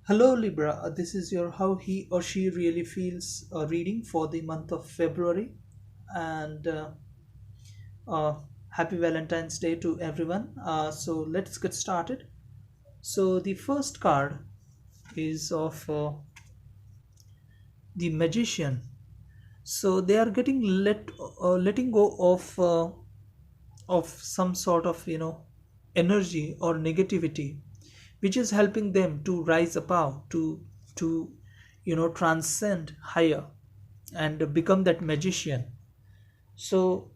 Hello Libra, this is your how he or she really feels reading for the month of February, and uh, happy Valentine's Day to everyone. So let's get started. So the first card is of the Magician. So they are getting letting go of some sort of energy or negativity, which is helping them to rise above, to transcend higher and become that magician. So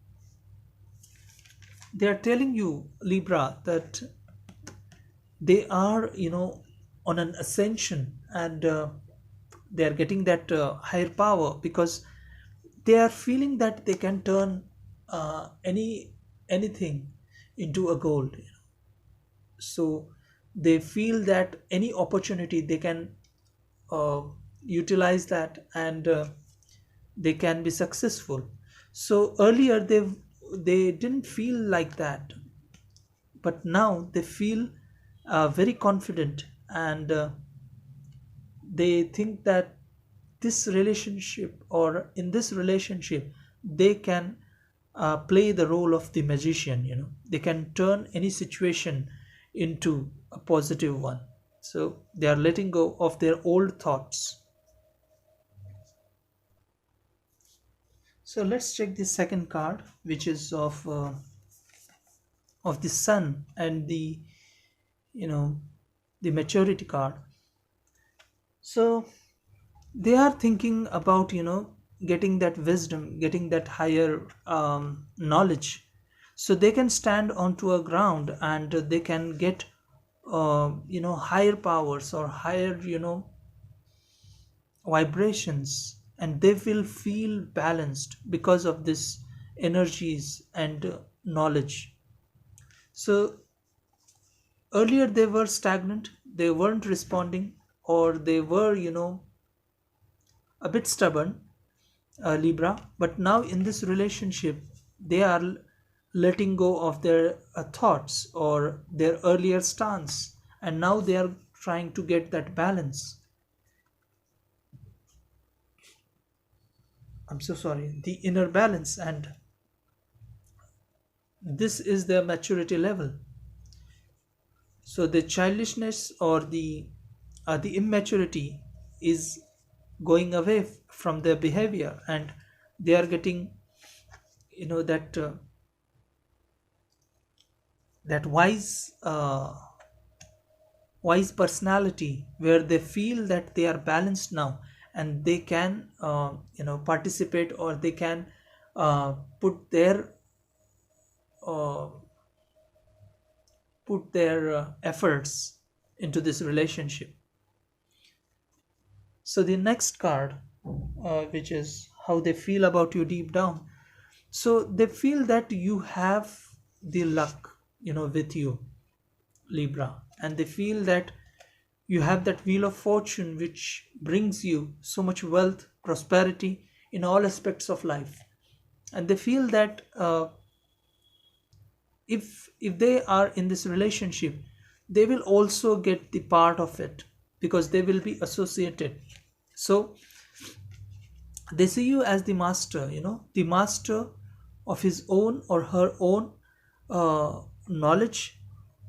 they are telling you, Libra, that they are on an ascension, and they are getting that higher power because they are feeling that they can turn anything into a gold. So they feel that any opportunity they can uh, utilize that, and they can be successful. So earlier they didn't feel like that, but now they feel very confident, and they think that this relationship, or in this relationship, they can play the role of the magician. They can turn any situation into a positive one. So they are letting go of their old thoughts. So let's check the second card, which is of the sun and you know the maturity card. So they are thinking about getting that wisdom, getting that higher knowledge, so they can stand onto a ground, and they can get higher powers or higher vibrations, and they will feel balanced because of this energies and knowledge. So earlier they were stagnant, they weren't responding, or they were a bit stubborn, Libra. But now in this relationship, they are letting go of their thoughts or their earlier stance, and now they are trying to get that balance. I'm so sorry, the inner balance, and this is their maturity level. So the childishness or the immaturity is going away from their behavior, and they are getting that that wise personality, where they feel that they are balanced now, and they can participate, or they can put their uh, efforts into this relationship. So the next card, which is how they feel about you deep down. So they feel that you have the luck with you, Libra, and they feel that you have that wheel of fortune which brings you so much wealth, prosperity in all aspects of life. And they feel that if they are in this relationship, they will also get the part of it because they will be associated. So they see you as the master, the master of his own or her own knowledge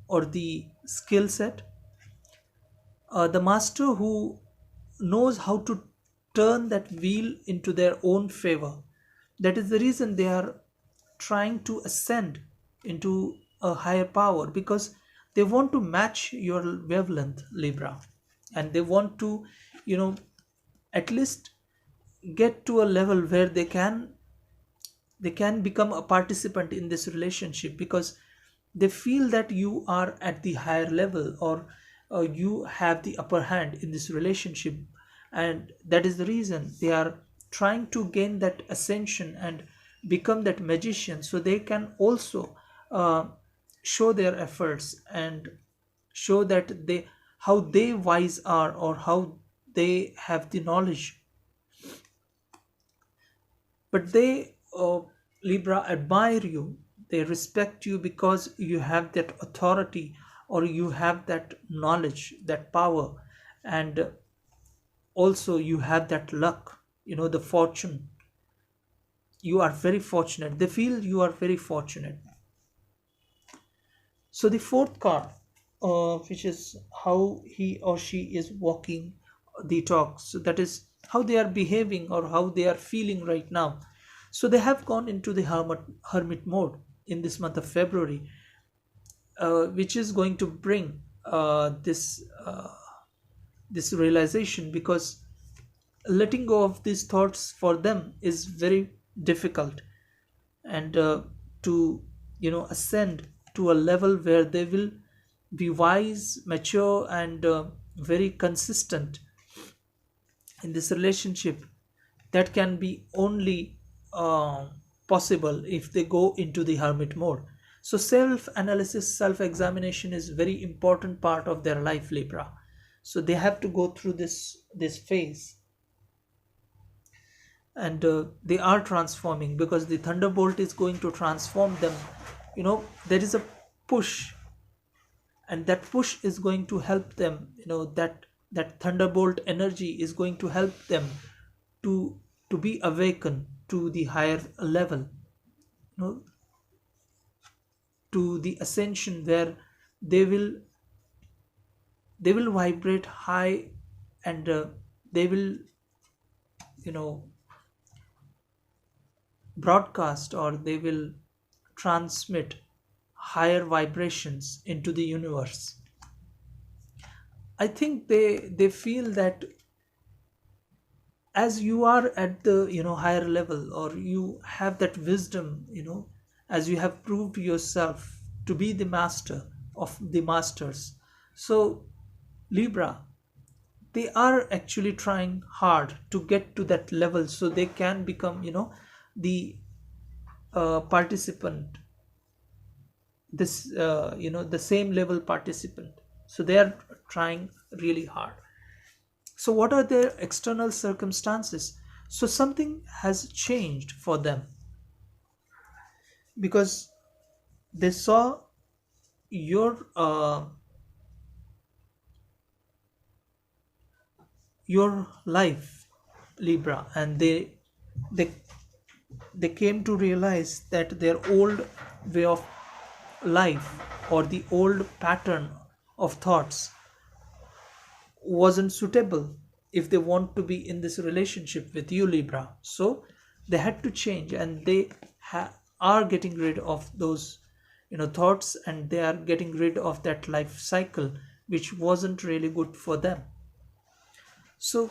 or the skill set, the master who knows how to turn that wheel into their own favor. That is the reason they are trying to ascend into a higher power, because they want to match your wavelength, Libra, and they want to you know at least get to a level where they can become a participant in this relationship, because they feel that you are at the higher level, or you have the upper hand in this relationship. And that is the reason they are trying to gain that ascension and become that magician, so they can also uh, show their efforts and show that they how they wise are, or how they have the knowledge. But they, Libra, admire you, they respect you because you have that authority, or you have that knowledge, that power. and also you have that luck, the fortune. You are very fortunate. They feel you are very fortunate. So the fourth card, which is how he or she is walking the talk. So that is how they are behaving or how they are feeling right now. So they have gone into the hermit mode in this month of February, which is going to bring this realization, because letting go of these thoughts for them is very difficult, and to ascend to a level where they will be wise, mature, and very consistent in this relationship, that can be only possible if they go into the hermit mode. So self analysis, self examination is very important part of their life, Libra. So they have to go through this phase, and they are transforming, because the thunderbolt is going to transform them. There is a push, and that push is going to help them, that thunderbolt energy is going to help them to be awakened to the higher level, you know to the ascension, where they will vibrate high, and they will you know broadcast, or they will transmit higher vibrations into the universe. I think they feel that as you are at the higher level, or you have that wisdom, as you have proved yourself to be the master of the masters. So Libra, they are actually trying hard to get to that level, so they can become the participant, this the same level participant. So they are trying really hard. So what are their external circumstances? So something has changed for them, because they saw your life, Libra, and they they came to realize that their old way of life, or the old pattern of thoughts, wasn't suitable if they want to be in this relationship with you, Libra. So they had to change, and they are getting rid of those thoughts, and they are getting rid of that life cycle which wasn't really good for them. So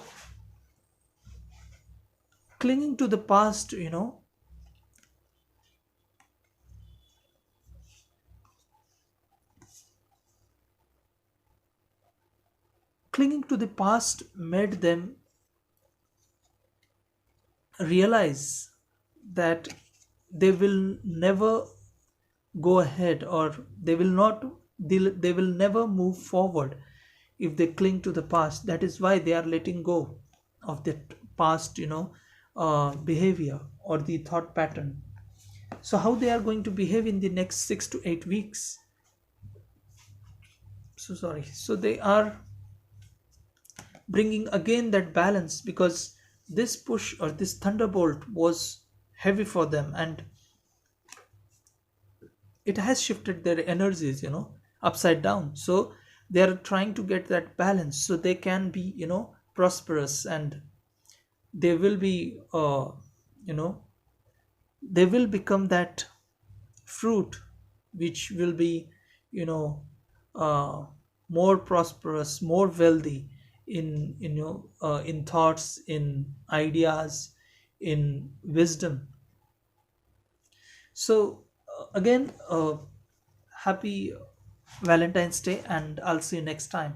clinging to the past, clinging to the past made them realize that they will never go ahead, or they will never move forward if they cling to the past. That is why they are letting go of that past behavior or the thought pattern. So how they are going to behave in the next 6 to 8 weeks? So sorry. So they are bringing again that balance, because this push or this thunderbolt was heavy for them, and it has shifted their energies upside down. So they are trying to get that balance, so they can be prosperous, and they will be you know they will become that fruit which will be you know uh, more prosperous, more wealthy in thoughts, in ideas, in wisdom. So again, happy Valentine's Day, and I'll see you next time.